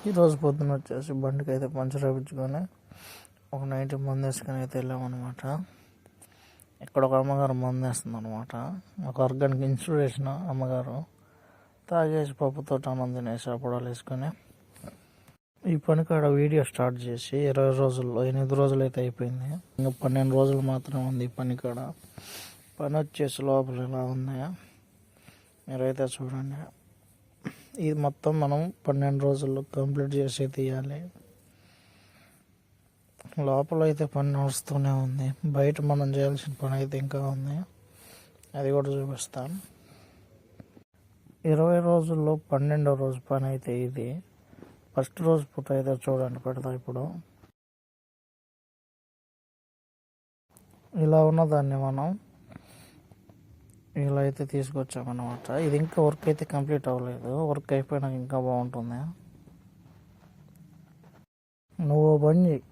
ఈరోజు పొద్దున్న వచ్చేసి బండికి అయితే పంచర్ వేయించుకొని ఒక 90 మంది వేసుకొని అయితే వెళ్ళామన్నమాట. ఇక్కడ ఒక అమ్మగారు మందు వేస్తుంది అనమాట. ఒక ఆర్గానిక్ ఇన్స్పిరేషన్ అమ్మగారు తాగేసి పప్పుతో అన్నం తినేసి అప్పడాలు వేసుకొని ఈ పని కాడ వీడియో స్టార్ట్ చేసి 20 రోజుల్లో 8 రోజులు అయితే అయిపోయింది. ఇంకా 12 రోజులు మాత్రమే ఉంది ఈ పని కాడ. పని వచ్చేసి లోపల ఎలా ఉంది మీరైతే చూడండి. ఇది మొత్తం మనం 12 రోజుల్లో కంప్లీట్ చేసి తీయాలి. లోపల అయితే పని నడుస్తూనే ఉంది. బయట మనం చేయాల్సిన పని అయితే ఇంకా ఉంది, అది కూడా చూపిస్తాను. 20 రోజుల్లో 12వ రోజు పని అయితే ఇది. ఫస్ట్ రోజు పూట అయితే చూడండి పెడతా. ఇప్పుడు ఇలా ఉన్నదాన్ని మనం ఇలా అయితే తీసుకొచ్చామన్నమాట. ఇది ఇంకా వర్క్ అయితే కంప్లీట్ అవ్వలేదు. వర్క్ అయిపోయినాక ఇంకా బాగుంటుంది. నువ్వు బంద్ చేయి.